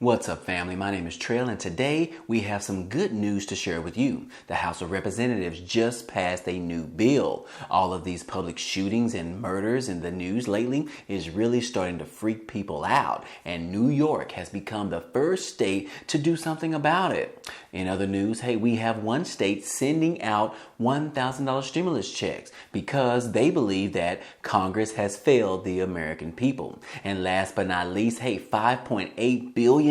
What's up, family? My name is Trail, and today we have some good news to share with you. The House of Representatives just passed a new bill. All of these public shootings and murders in the news lately is really starting to freak people out, and New York has become the first state to do something about it. In other news, hey, we have one state sending out $1,000 stimulus checks because they believe that Congress has failed the American people. And last but not least, hey, $5.8 billion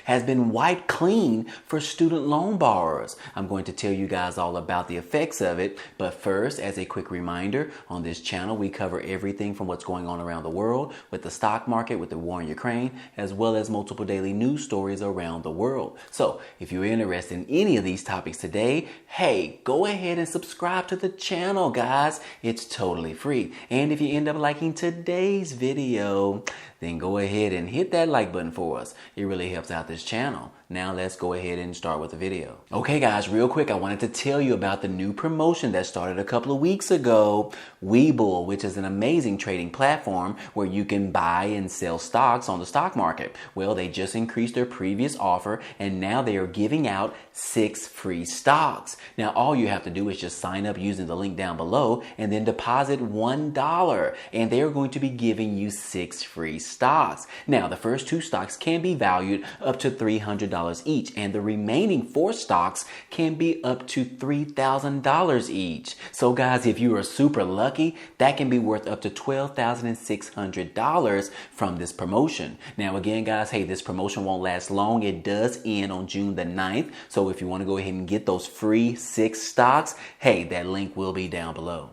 has been wiped clean for student loan borrowers. I'm going to tell you guys all about the effects of it. But first, as a quick reminder, on this channel, we cover everything from what's going on around the world with the stock market, with the war in Ukraine, as well as multiple daily news stories around the world. So if you're interested in any of these topics today, hey, go ahead and subscribe to the channel, guys. It's totally free. And if you end up liking today's video, then go ahead and hit that like button for us. It really helps out this channel. Now let's go ahead and start with the video. Okay guys, real quick, I wanted to tell you about the new promotion that started a couple of weeks ago. Webull, which is an amazing trading platform where you can buy and sell stocks on the stock market. Well, they just increased their previous offer and now they are giving out 6 free stocks. Now all you have to do is just sign up using the link down below and then deposit $1 and they're going to be giving you 6 free stocks. Now the first 2 stocks can be valued up to $300 each, and the remaining 4 stocks can be up to $3,000 each. So guys, if you are super lucky, that can be worth up to $12,600 from this promotion. Now again guys, hey, this promotion won't last long. It does end on June the 9th. So if you want to go ahead and get those free 6 stocks, hey, that link will be down below.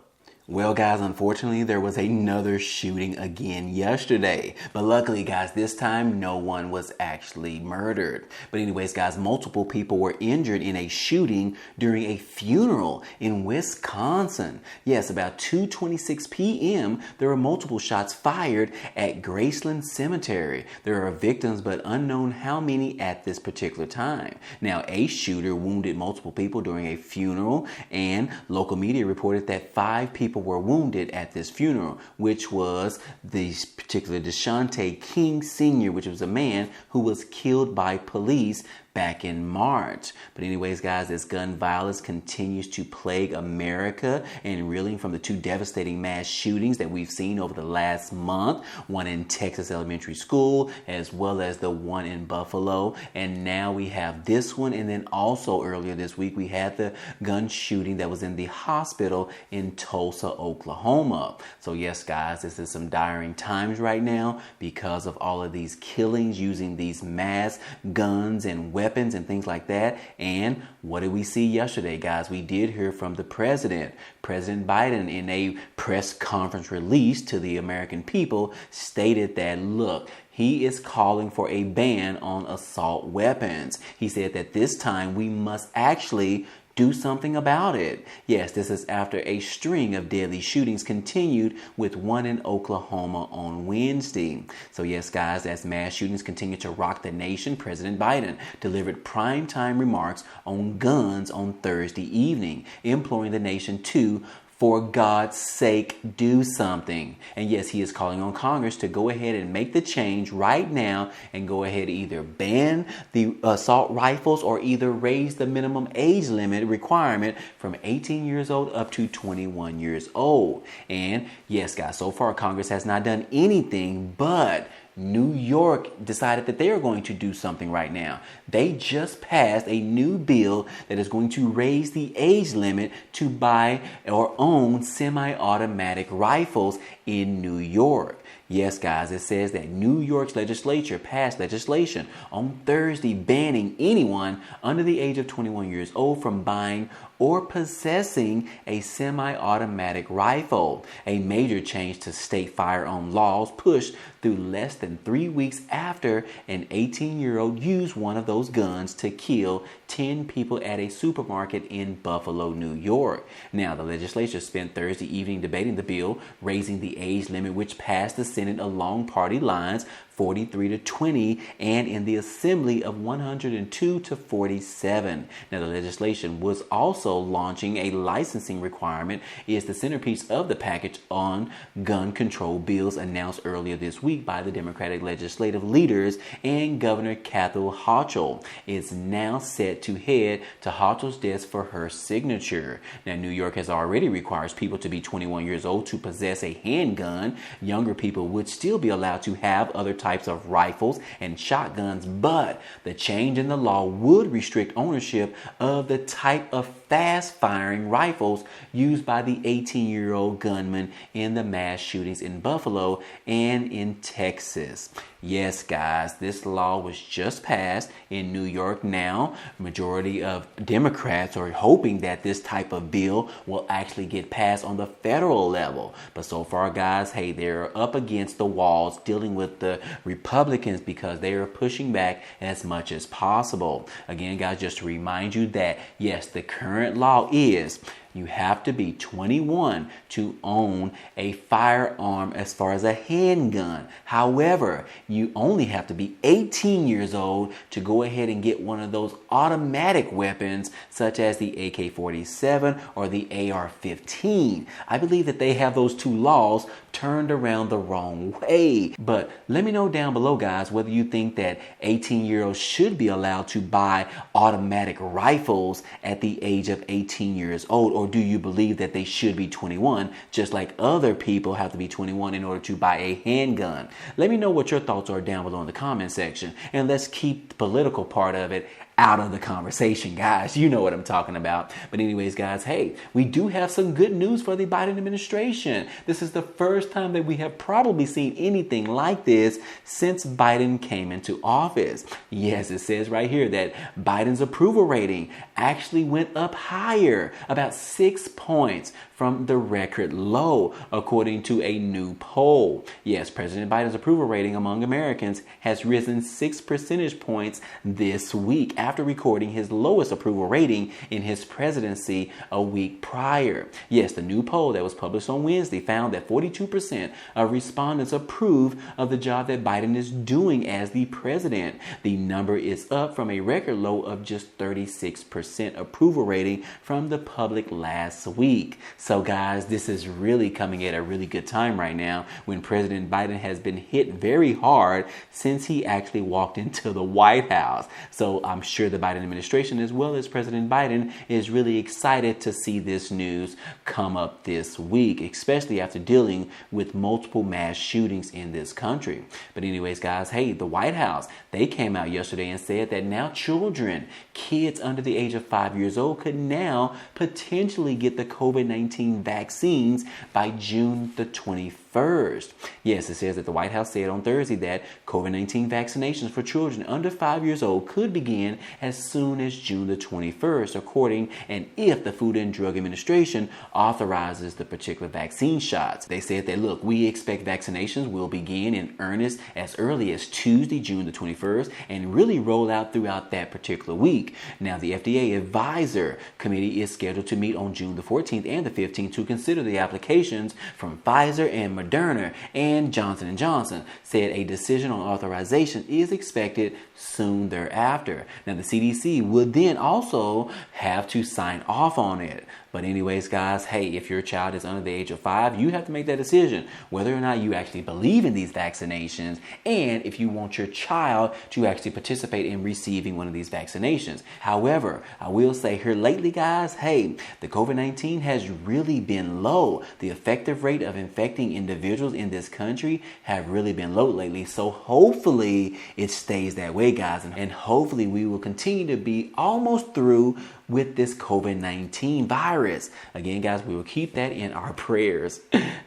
Well guys, unfortunately there was another shooting again yesterday, but luckily guys, this time no one was actually murdered. But anyways guys, multiple people were injured in a shooting during a funeral in Wisconsin. Yes, about 2:26 p.m. there were multiple shots fired at Graceland Cemetery. There are victims but unknown how many at this particular time. Now a shooter wounded multiple people during a funeral, and local media reported that 5 people were wounded at this funeral, which was the particular Deshante King Sr., which was a man who was killed by police back in March. But anyways, guys, as gun violence continues to plague America and reeling from the 2 devastating mass shootings that we've seen over the last month, one in Texas Elementary School, as well as the one in Buffalo. And now we have this one. And then also earlier this week, we had the gun shooting that was in the hospital in Tulsa, Oklahoma. So yes, guys, this is some dire times right now because of all of these killings using these mass guns and weapons and things like that. And what did we see yesterday, guys? We did hear from the President Biden, in a press conference release to the American people, stated that, look, he is calling for a ban on assault weapons. He said that this time we must actually do something about it. Yes, this is after a string of deadly shootings continued, with one in Oklahoma on Wednesday. So yes, guys, as mass shootings continue to rock the nation, President Biden delivered primetime remarks on guns on Thursday evening, imploring the nation to, for God's sake, do something. And yes, he is calling on Congress to go ahead and make the change right now and go ahead and either ban the assault rifles or either raise the minimum age limit requirement from 18 years old up to 21 years old. And yes, guys, so far Congress has not done anything, but New York decided that they are going to do something right now. They just passed a new bill that is going to raise the age limit to buy or own semi-automatic rifles in New York. Yes, guys, it says that New York's legislature passed legislation on Thursday banning anyone under the age of 21 years old from buying or possessing a semi-automatic rifle. A major change to state firearm laws pushed through less than 3 weeks after an 18-year-old used one of those guns to kill 10 people at a supermarket in Buffalo, New York. Now, the legislature spent Thursday evening debating the bill, raising the the age limit, which passed the Senate along party lines, 43-20, and in the Assembly of 102-47. Now, the legislation was also launching a licensing requirement is the centerpiece of the package on gun control bills announced earlier this week by the Democratic legislative leaders and Governor Kathy Hochul. It's now set to head to Hochul's desk for her signature. Now, New York has already requires people to be 21 years old to possess a handgun. Younger people would still be allowed to have other types of rifles and shotguns, but the change in the law would restrict ownership of the type of fast-firing rifles used by the 18-year-old gunman in the mass shootings in Buffalo and in Texas. Yes, guys, this law was just passed in New York now. Majority of Democrats are hoping that this type of bill will actually get passed on the federal level. But so far, guys, hey, they're up against the walls dealing with the Republicans because they are pushing back as much as possible. Again, guys, just to remind you that, yes, the current law is you have to be 21 to own a firearm as far as a handgun. However, you only have to be 18 years old to go ahead and get one of those automatic weapons such as the AK-47 or the AR-15. I believe that they have those two laws turned around the wrong way. But let me know down below, guys, whether you think that 18-year-olds should be allowed to buy automatic rifles at the age of 18 years old, or do you believe that they should be 21, just like other people have to be 21 in order to buy a handgun? Let me know what your thoughts are down below in the comment section, and let's keep the political part of it out of the conversation, guys. You know what I'm talking about. But anyways, guys, hey, we do have some good news for the Biden administration. This is the first time that we have probably seen anything like this since Biden came into office. Yes, it says right here that Biden's approval rating actually went up higher, about 6 points from the record low, according to a new poll. Yes, President Biden's approval rating among Americans has risen 6 percentage points this week, after recording his lowest approval rating in his presidency a week prior. Yes, the new poll that was published on Wednesday found that 42% of respondents approve of the job that Biden is doing as the president. The number is up from a record low of just 36% approval rating from the public last week. So guys, this is really coming at a really good time right now when President Biden has been hit very hard since he actually walked into the White House. So I'm sure the Biden administration, as well as President Biden, is really excited to see this news come up this week, especially after dealing with multiple mass shootings in this country. But anyways, guys, hey, the White House, they came out yesterday and said that now children, kids under the age of 5 years old, could now potentially get the COVID-19 vaccines by June the 21st. Yes, it says that the White House said on Thursday that COVID-19 vaccinations for children under 5 years old could begin as soon as June the 21st, according and if the Food and Drug Administration authorizes the particular vaccine shots. They said that, look, we expect vaccinations will begin in earnest as early as Tuesday, June the 21st, and really roll out throughout that particular week. Now, the FDA Advisor Committee is scheduled to meet on June the 14th and the 15th to consider the applications from Pfizer and Moderna, and Johnson & Johnson said a decision on authorization is expected soon thereafter. Now, the CDC would then also have to sign off on it. But anyways, guys, hey, if your child is under the age of 5, you have to make that decision whether or not you actually believe in these vaccinations and if you want your child to actually participate in receiving one of these vaccinations. However, I will say here lately, guys, hey, the COVID-19 has really been low. The effective rate of infecting individuals in this country have really been low lately. So hopefully it stays that way, guys, and hopefully we will continue to be almost through with this COVID-19 virus. Again, guys, we will keep that in our prayers.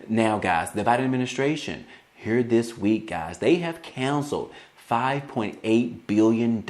Now, guys, the Biden administration here this week, guys, they have canceled $5.8 billion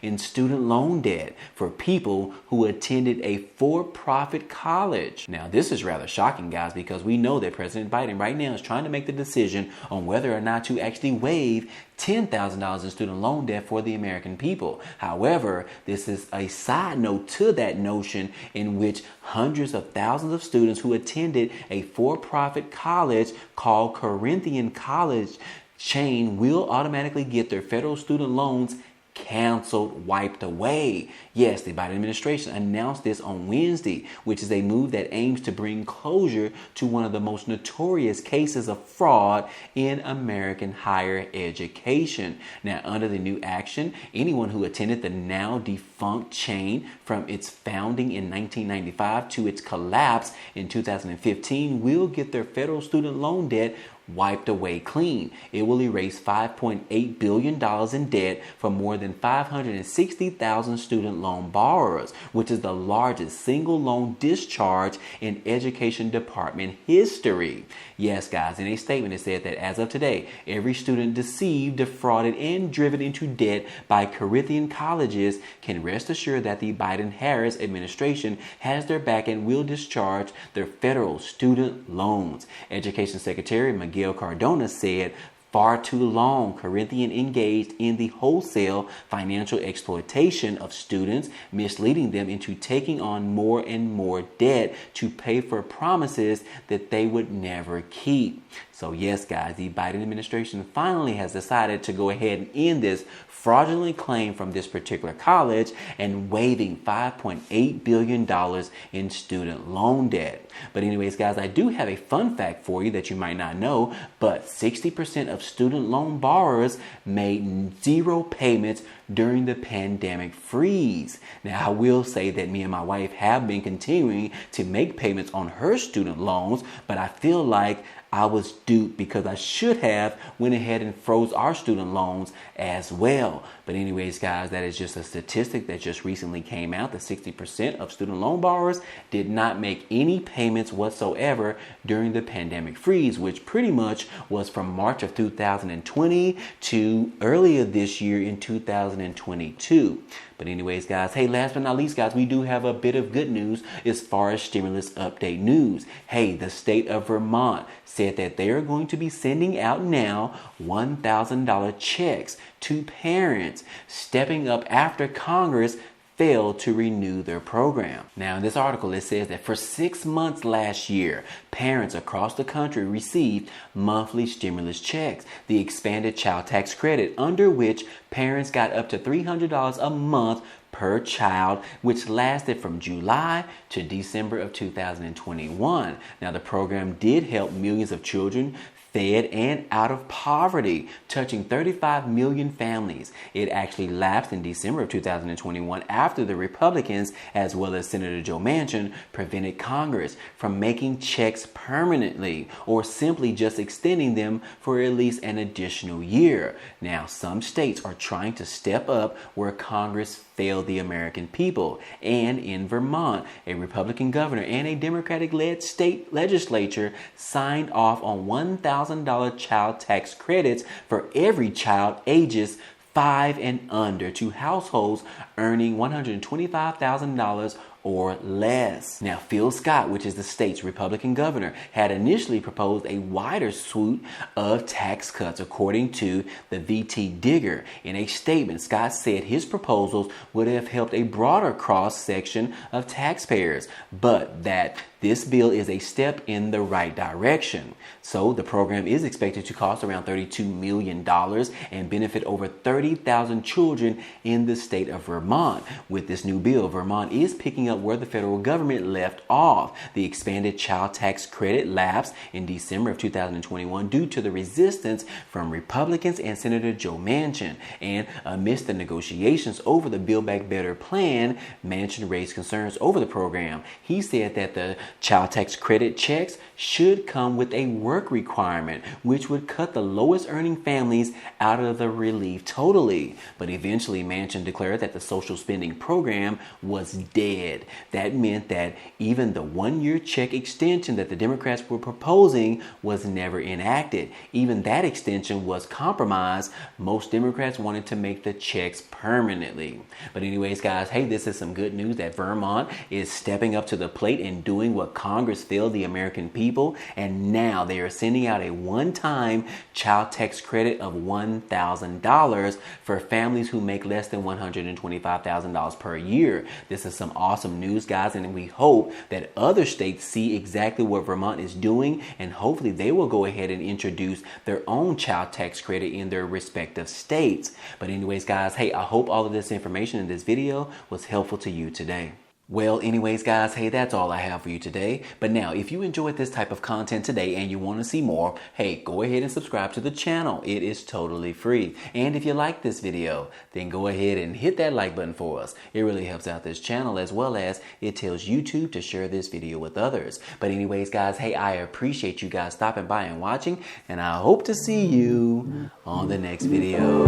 in student loan debt for people who attended a for-profit college. Now, this is rather shocking, guys, because we know that President Biden right now is trying to make the decision on whether or not to actually waive $10,000 in student loan debt for the American people. However, this is a side note to that notion in which hundreds of thousands of students who attended a for-profit college called Corinthian College chain will automatically get their federal student loans canceled, wiped away. Yes, the Biden administration announced this on Wednesday, which is a move that aims to bring closure to one of the most notorious cases of fraud in American higher education. Now, under the new action, anyone who attended the now defunct chain from its founding in 1995 to its collapse in 2015 will get their federal student loan debt wiped away clean. It will erase $5.8 billion in debt for more than 560,000 student loan borrowers, which is the largest single loan discharge in education department history. Yes, guys, in a statement it said that as of today, every student deceived, defrauded, and driven into debt by Corinthian colleges can rest assured that the Biden-Harris administration has their back and will discharge their federal student loans. Education Secretary Miguel Cardona said, "Far too long, Corinthian engaged in the wholesale financial exploitation of students, misleading them into taking on more and more debt to pay for promises that they would never keep." So yes, guys, the Biden administration finally has decided to go ahead and end this fraudulent claim from this particular college and waiving $5.8 billion in student loan debt. But anyways, guys, I do have a fun fact for you that you might not know, but 60% of student loan borrowers made zero payments during the pandemic freeze. Now, I will say that me and my wife have been continuing to make payments on her student loans, but I feel like I was duped because I should have went ahead and froze our student loans as well. But anyways, guys, that is just a statistic that just recently came out that 60% of student loan borrowers did not make any payments whatsoever during the pandemic freeze, which pretty much was from March of 2020 to earlier this year in 2022. But anyways, guys, hey, last but not least, guys, we do have a bit of good news as far as stimulus update news. Hey, the state of Vermont said that they are going to be sending out now $1,000 checks to parents, stepping up after Congress failed to renew their program. Now, in this article, it says that for 6 months last year, parents across the country received monthly stimulus checks, the expanded child tax credit, under which parents got up to $300 a month per child, which lasted from July to December of 2021. Now, the program did help millions of children fed and out of poverty, touching 35 million families. It actually lapsed in December of 2021 after the Republicans, as well as Senator Joe Manchin, prevented Congress from making checks permanently or simply just extending them for at least an additional year. Now, some states are trying to step up where Congress failed the American people. And in Vermont, a Republican governor and a Democratic-led state legislature signed off on $1,000 child tax credits for every child ages 5 and under to households earning $125,000 or less. Now, Phil Scott, which is the state's Republican governor, had initially proposed a wider suite of tax cuts, according to the VT Digger. In a statement, Scott said his proposals would have helped a broader cross-section of taxpayers, but that this bill is a step in the right direction. So the program is expected to cost around $32 million and benefit over 30,000 children in the state of Vermont. With this new bill, Vermont is picking up where the federal government left off. The expanded child tax credit lapsed in December of 2021 due to the resistance from Republicans and Senator Joe Manchin. And amidst the negotiations over the Build Back Better plan, Manchin raised concerns over the program. He said that the child tax credit checks should come with a work requirement, which would cut the lowest earning families out of the relief totally. But eventually, Manchin declared that the social spending program was dead. did. That meant that even the 1-year check extension that the Democrats were proposing was never enacted. Even that extension was compromised. Most Democrats wanted to make the checks permanently. But anyways, guys, hey, this is some good news that Vermont is stepping up to the plate and doing what Congress failed the American people. And now they are sending out a one-time child tax credit of $1,000 for families who make less than $125,000 per year. This is some awesome news, guys, and we hope that other states see exactly what Vermont is doing, and hopefully they will go ahead and introduce their own child tax credit in their respective states. But anyways, guys, hey, I hope all of this information in this video was helpful to you today. Well, anyways, guys, hey, that's all I have for you today. But now, if you enjoyed this type of content today and you want to see more, hey, go ahead and subscribe to the channel. It is totally free. And if you like this video, then go ahead and hit that like button for us. It really helps out this channel, as well as it tells YouTube to share this video with others. But anyways, guys, hey, I appreciate you guys stopping by and watching, and I hope to see you on the next video.